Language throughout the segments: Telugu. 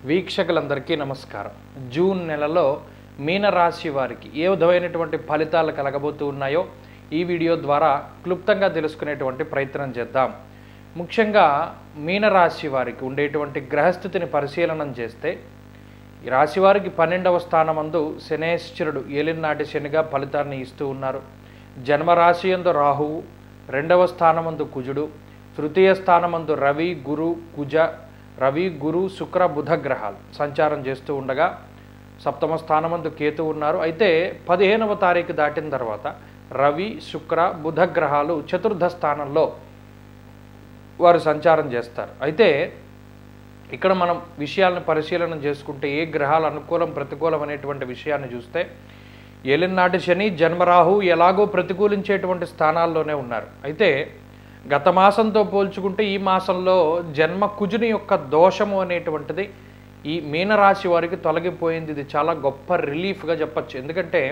వీక్షకులందరికీ నమస్కారం. జూన్ నెలలో మీనరాశి వారికి ఏ విధమైనటువంటి ఫలితాలు కలగబోతూ ఉన్నాయో ఈ వీడియో ద్వారా క్లుప్తంగా తెలుసుకునేటువంటి ప్రయత్నం చేద్దాం. ముఖ్యంగా మీనరాశి వారికి ఉండేటువంటి గ్రహస్థితిని పరిశీలనం చేస్తే ఈ రాశి వారికి 12వ స్థానమందు శనేశ్వరుడు ఏలినాటి శనిగా ఫలితాన్ని ఇస్తూ ఉన్నారు. జన్మరాశి యందు రాహువు, 2వ స్థానమందు కుజుడు, తృతీయ స్థానమందు రవి గురు శుక్ర బుధ గ్రహాలు సంచారం చేస్తూ ఉండగా 7వ స్థానమందు కేతు ఉన్నారు. అయితే 15వ తారీఖు దాటిన తర్వాత రవి శుక్ర బుధ గ్రహాలు చతుర్థ స్థానంలో వారు సంచారం చేస్తారు. అయితే ఇక్కడ మనం విషయాలను పరిశీలన చేసుకుంటే ఏ గ్రహాలు అనుకూలం ప్రతికూలం అనేటువంటి విషయాన్ని చూస్తే ఏలినాటి శని జన్మరాహు ఎలాగో ప్రతికూలించేటువంటి స్థానాల్లోనే ఉన్నారు. అయితే గత మాసంతో పోల్చుకుంటే ఈ మాసంలో జన్మ కుజుని యొక్క దోషము అనేటువంటిది ఈ మీనరాశి వారికి తొలగిపోయింది. ఇది చాలా గొప్ప రిలీఫ్గా చెప్పచ్చు. ఎందుకంటే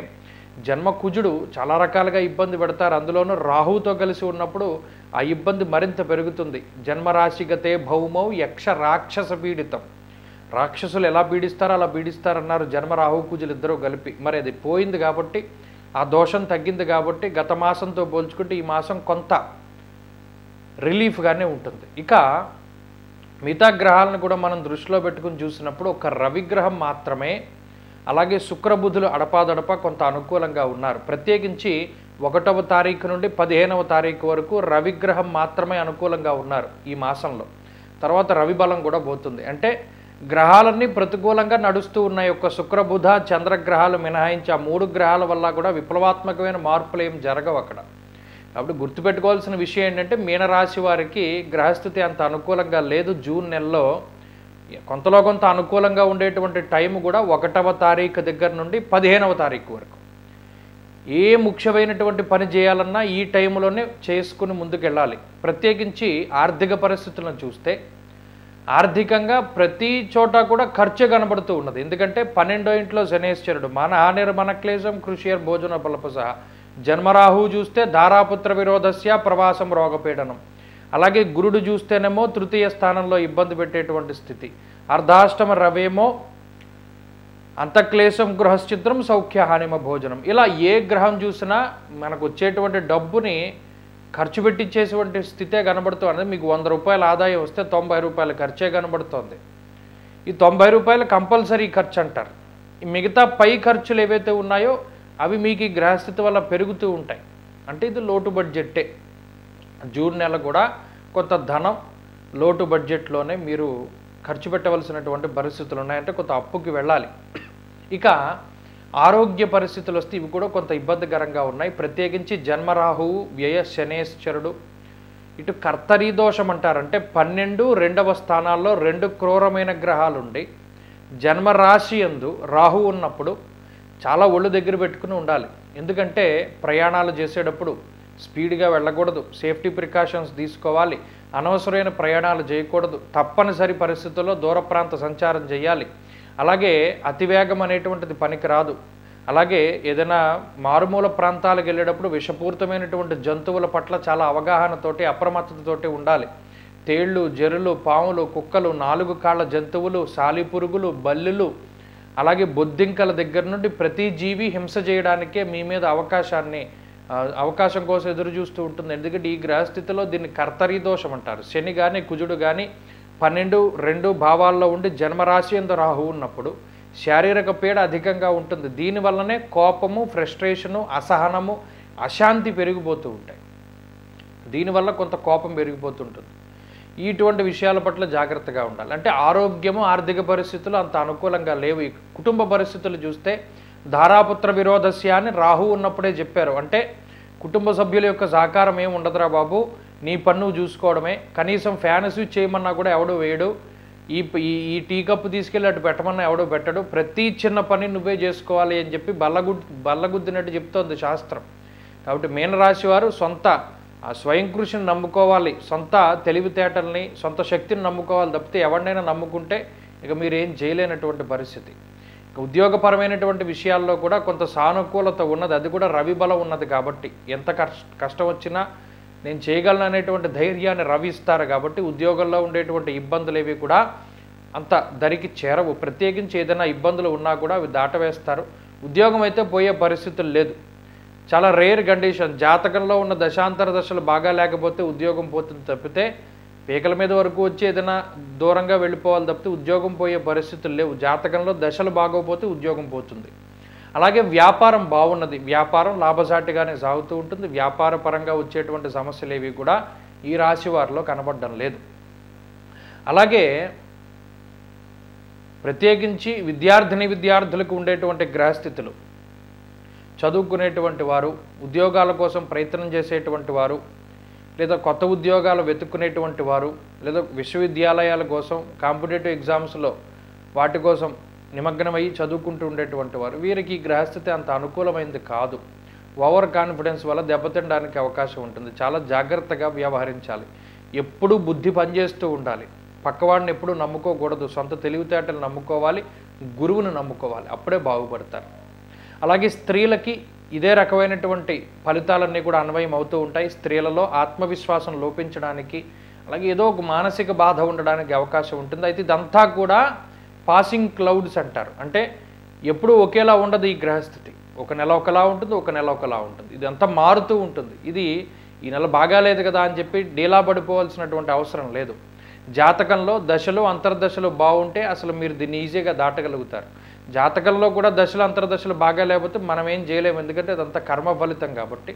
జన్మ కుజుడు చాలా రకాలుగా ఇబ్బంది పెడతారు. అందులోనూ రాహువుతో కలిసి ఉన్నప్పుడు ఆ ఇబ్బంది మరింత పెరుగుతుంది. జన్మరాశిగతే భౌమౌ యక్ష రాక్షస పీడితం. రాక్షసులు ఎలా పీడిస్తారో అలా పీడిస్తారన్నారు జన్మ రాహు కుజులు ఇద్దరూ కలిపి. మరి అది పోయింది కాబట్టి, ఆ దోషం తగ్గింది కాబట్టి గత మాసంతో పోల్చుకుంటే ఈ మాసం కొంత రిలీఫ్గానే ఉంటుంది. ఇక మిగతా గ్రహాలను కూడా మనం దృష్టిలో పెట్టుకుని చూసినప్పుడు ఒక రవిగ్రహం మాత్రమే, అలాగే శుక్రబుధులు అడపాదడప కొంత అనుకూలంగా ఉన్నారు. ప్రత్యేకించి 1వ తారీఖు నుండి 15వ తారీఖు వరకు రవిగ్రహం మాత్రమే అనుకూలంగా ఉన్నారు ఈ మాసంలో. తర్వాత రవి బలం కూడా పోతుంది. అంటే గ్రహాలన్నీ ప్రతికూలంగా నడుస్తూ ఉన్నాయి. ఒక శుక్రబుధ చంద్రగ్రహాలు మినహాయించి ఆ 3 గ్రహాల వల్ల కూడా విప్లవాత్మకమైన మార్పులు ఏం జరగవు అక్కడ. కాబట్టి గుర్తుపెట్టుకోవాల్సిన విషయం ఏంటంటే మీనరాశి వారికి గ్రహస్థితి అంత అనుకూలంగా లేదు. జూన్ నెలలో కొంతలో కొంత అనుకూలంగా ఉండేటువంటి టైం కూడా 1వ తారీఖు దగ్గర నుండి 15వ తారీఖు వరకు. ఏ ముఖ్యమైనటువంటి పని చేయాలన్నా ఈ టైంలోనే చేసుకుని ముందుకెళ్ళాలి. ప్రత్యేకించి ఆర్థిక పరిస్థితులను చూస్తే ఆర్థికంగా ప్రతి చోట కూడా ఖర్చు కనబడుతూ ఉన్నది. ఎందుకంటే 12వ ఇంట్లో శనేశ్వరుడు మన హానిర్మన క్లేశం కృషియర్ భోజన బలపు సహా. జన్మరాహు చూస్తే ధారాపుత్ర విరోధస్య ప్రవాసం రోగపీడనం. అలాగే గురుడు చూస్తేనేమో తృతీయ స్థానంలో ఇబ్బంది పెట్టేటువంటి స్థితి. అర్ధాష్టమ రవేమో అంతక్లేశం గృహశ్చిత్రం సౌఖ్య హానిమ భోజనం. ఇలా ఏ గ్రహం చూసినా మనకు వచ్చేటువంటి డబ్బుని ఖర్చు పెట్టించేటువంటి స్థితే కనబడుతుంది. మీకు 100 రూపాయల ఆదాయం వస్తే 90 రూపాయల ఖర్చే కనబడుతోంది. ఈ 90 రూపాయలు కంపల్సరీ ఖర్చు అంటారు. ఈ మిగతా పై ఖర్చులు ఏవైతే ఉన్నాయో అవి మీకు ఈ గ్రహస్థితి వల్ల పెరుగుతూ ఉంటాయి. అంటే ఇది లోటు బడ్జెట్టే. జూన్ నెల కూడా కొంత ధనం లోటు బడ్జెట్లోనే మీరు ఖర్చు పెట్టవలసినటువంటి పరిస్థితులు ఉన్నాయంటే కొంత అప్పుకి వెళ్ళాలి. ఇక ఆరోగ్య పరిస్థితులు వస్తే ఇవి కూడా కొంత ఇబ్బందికరంగా ఉన్నాయి. ప్రత్యేకించి జన్మరాహువు వ్యయ శనేశ్వరుడు ఇటు కర్తరీ దోషం అంటారంటే 12, 2వ స్థానాల్లో 2 క్రూరమైన గ్రహాలుండి జన్మరాశి యందు రాహు ఉన్నప్పుడు చాలా ఒళ్ళు దగ్గర పెట్టుకుని ఉండాలి. ఎందుకంటే ప్రయాణాలు చేసేటప్పుడు స్పీడ్గా వెళ్ళకూడదు, సేఫ్టీ ప్రికాషన్స్ తీసుకోవాలి, అనవసరమైన ప్రయాణాలు చేయకూడదు, తప్పనిసరి పరిస్థితుల్లో దూర ప్రాంత సంచారం చేయాలి. అలాగే అతివేగం అనేటువంటిది పనికిరాదు. అలాగే ఏదైనా మారుమూల ప్రాంతాలకు వెళ్ళేటప్పుడు విషపూరితమైనటువంటి జంతువుల పట్ల చాలా అవగాహనతోటి అప్రమత్తతతోటి ఉండాలి. తేళ్ళు, జెర్రులు, పాములు, కుక్కలు, 4 కాళ్ళ జంతువులు, సాలిపురుగులు, బల్లులు, అలాగే బొద్దింకల దగ్గర నుండి ప్రతి జీవి హింస చేయడానికే మీ మీద అవకాశం కోసం ఎదురు చూస్తూ ఉంటుంది. ఎందుకంటే ఈ గ్రహస్థితిలో దీన్ని కర్తరీ దోషం అంటారు. శని కానీ కుజుడు కానీ 12, 2 భావాల్లో ఉండి జన్మరాశి యందు రాహు ఉన్నప్పుడు శారీరక పీడ అధికంగా ఉంటుంది. దీనివల్లనే కోపము, ఫ్రస్ట్రేషను, అసహనము, అశాంతి పెరిగిపోతూ ఉంటాయి. దీనివల్ల కొంత కోపం పెరిగిపోతుంటుంది. ఇటువంటి విషయాల పట్ల జాగ్రత్తగా ఉండాలి. అంటే ఆరోగ్యము, ఆర్థిక పరిస్థితులు అంత అనుకూలంగా లేవు. ఈ కుటుంబ పరిస్థితులు చూస్తే ధారాపుత్ర విరోధస్య అని రాహు ఉన్నప్పుడే చెప్పారు. అంటే కుటుంబ సభ్యుల యొక్క సహకారం ఏమి ఉండదురా బాబు, నీ పన్ను చూసుకోవడమే. కనీసం ఫ్యాన్ స్విచ్ చేయమన్నా కూడా ఎవడు వేయడు, ఈ టీ కప్పు తీసుకెళ్ళి అటు పెట్టమన్నా ఎవడో పెట్టడు, ప్రతి చిన్న పని నువ్వే చేసుకోవాలి అని చెప్పి బల్లగుద్దినట్టు చెప్తోంది శాస్త్రం. కాబట్టి మీనరాశి వారు సొంత స్వయం కృషిని నమ్ముకోవాలి, సొంత తెలివితేటల్ని, సొంత శక్తిని నమ్ముకోవాలి. తప్పితే ఎవరినైనా నమ్ముకుంటే ఇక మీరేం చేయలేనటువంటి పరిస్థితి. ఇక ఉద్యోగపరమైనటువంటి విషయాల్లో కూడా కొంత సానుకూలత ఉన్నది. అది కూడా రవి బలం ఉన్నది కాబట్టి ఎంత కష్టం వచ్చినా నేను చేయగలను అనేటువంటి ధైర్యాన్ని రవి ఇస్తారు. కాబట్టి ఉద్యోగంలో ఉండేటువంటి ఇబ్బందులు ఏవి కూడా అంత దరికి చేరవు. ప్రత్యేకించి ఏదైనా ఇబ్బందులు ఉన్నా కూడా అవి దాటవేస్తారు. ఉద్యోగం అయితే పోయే పరిస్థితులు లేదు. చాలా రేర్ కండిషన్. జాతకంలో ఉన్న దశాంతర దశలు బాగా లేకపోతే ఉద్యోగం పోతుంది తప్పితే, పీకల మీద వరకు వచ్చి ఏదైనా దూరంగా వెళ్ళిపోవాలి తప్పితే ఉద్యోగం పోయే పరిస్థితులు లేవు. జాతకంలో దశలు బాగోపోతే ఉద్యోగం పోతుంది. అలాగే వ్యాపారం బాగున్నది. వ్యాపారం లాభసాటిగానే సాగుతూ ఉంటుంది. వ్యాపార పరంగా వచ్చేటువంటి సమస్యలు ఏవి కూడా ఈ రాశి వారిలో కనబడడం లేదు. అలాగే ప్రత్యేకించి విద్యార్థులకు ఉండేటువంటి గ్రహస్థితులు, చదువుకునేటువంటి వారు, ఉద్యోగాల కోసం ప్రయత్నం చేసేటువంటి వారు, లేదా కొత్త ఉద్యోగాలు వెతుక్కునేటువంటి వారు, లేదా విశ్వవిద్యాలయాల కోసం కాంపిటేటివ్ ఎగ్జామ్స్లో వాటి కోసం నిమగ్నమయ్యి చదువుకుంటూ ఉండేటువంటి వారు, వీరికి గ్రహస్థితి అంత అనుకూలమైనది కాదు. ఓవర్ కాన్ఫిడెన్స్ వల్ల దెబ్బతినడానికి అవకాశం ఉంటుంది. చాలా జాగ్రత్తగా వ్యవహరించాలి. ఎప్పుడూ బుద్ధి పనిచేస్తూ ఉండాలి. పక్కవాడిని ఎప్పుడూ నమ్ముకోకూడదు. సొంత తెలివితేటలు నమ్ముకోవాలి, గురువును నమ్ముకోవాలి. అప్పుడే బాగుపడతారు. అలాగే స్త్రీలకి ఇదే రకమైనటువంటి ఫలితాలన్నీ కూడా అన్వయం అవుతూ ఉంటాయి. స్త్రీలలో ఆత్మవిశ్వాసం లోపించడానికి, అలాగే ఏదో ఒక మానసిక బాధ ఉండడానికి అవకాశం ఉంటుంది. అయితే ఇదంతా కూడా పాసింగ్ క్లౌడ్స్ అంటారు. అంటే ఎప్పుడూ ఒకేలా ఉండదు ఈ గ్రహస్థితి. ఒక నెల ఒకలా ఉంటుంది, ఒక నెల ఒకలా ఉంటుంది. ఇదంతా మారుతూ ఉంటుంది. ఇది ఈ నెల బాగాలేదు కదా అని చెప్పి డీలా పడిపోవాల్సినటువంటి అవసరం లేదు. జాతకంలో దశలు అంతర్దశలు బాగుంటే అసలు మీరు దీన్ని ఈజీగా దాటగలుగుతారు. జాతకంలో కూడా దశలు అంతర్దశలు బాగా లేకపోతే మనం ఏం చేయలేము. ఎందుకంటే అదంతా కర్మ ఫలితం కాబట్టి.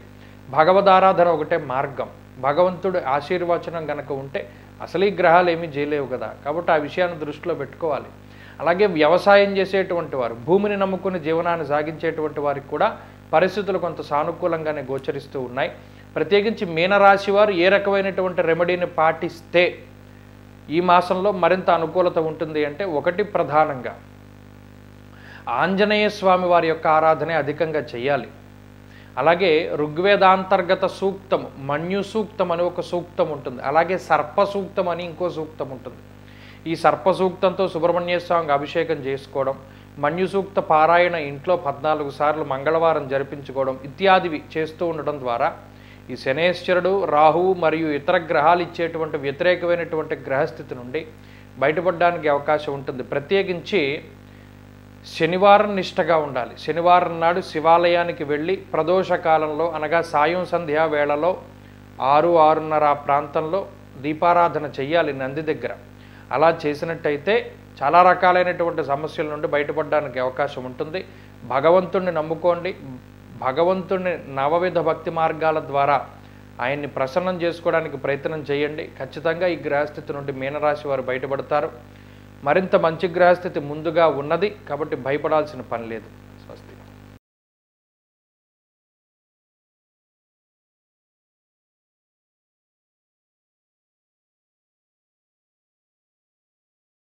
భగవదారాధన ఒకటే మార్గం. భగవంతుడు ఆశీర్వచనం కనుక ఉంటే అసలు ఈ గ్రహాలు ఏమీ చేయలేవు కదా. కాబట్టి ఆ విషయాన్ని దృష్టిలో పెట్టుకోవాలి. అలాగే వ్యవసాయం చేసేటువంటి వారు, భూమిని నమ్ముకుని జీవనాన్ని సాగించేటువంటి వారికి కూడా పరిస్థితులు కొంత సానుకూలంగానే గోచరిస్తూ ఉన్నాయి. ప్రత్యేకించి మీనరాశి వారు ఏ రకమైనటువంటి రెమెడీని పాటిస్తే ఈ మాసంలో మరింత అనుకూలత ఉంటుంది అంటే, ఒకటి ప్రధానంగా ఆంజనేయ స్వామి వారి యొక్క ఆరాధన అధికంగా చేయాలి. అలాగే ఋగ్వేదాంతర్గత సూక్తం, మన్యు సూక్తం అని ఒక సూక్తం ఉంటుంది. అలాగే సర్ప సూక్తం అని ఇంకో సూక్తం ఉంటుంది. ఈ సర్ప సూక్తంతో సుబ్రహ్మణ్య స్వామికి అభిషేకం చేసుకోవడం, మన్యు సూక్త పారాయణ ఇంట్లో 14 సార్లు మంగళవారం జరిపించుకోవడం ఇత్యాదివి చేస్తూ ఉండడం ద్వారా ఈ శనేశ్వరుడు, రాహువు మరియు ఇతర గ్రహాలు ఇచ్చేటువంటి వ్యతిరేకమైనటువంటి గ్రహస్థితి నుండి బయటపడడానికి అవకాశం ఉంటుంది. ప్రత్యేకించి శనివారం నిష్టగా ఉండాలి. శనివారం నాడు శివాలయానికి వెళ్ళి ప్రదోష కాలంలో అనగా సాయం సంధ్యా వేళలో 6-6:30 ఆ ప్రాంతంలో దీపారాధన చెయ్యాలి నంది దగ్గర. అలా చేసినట్టయితే చాలా రకాలైనటువంటి సమస్యల నుండి బయటపడడానికి అవకాశం ఉంటుంది. భగవంతుణ్ణి నమ్ముకోండి. భగవంతుణ్ణి నవవిధ భక్తి మార్గాల ద్వారా ఆయన్ని ప్రసన్నం చేసుకోవడానికి ప్రయత్నం చేయండి. ఖచ్చితంగా ఈ గ్రహస్థితి నుండి మీనరాశి వారు బయటపడతారు. మరింత మంచి గ్రహస్థితి ముందుగా ఉన్నది కాబట్టి భయపడాల్సిన పని లేదు.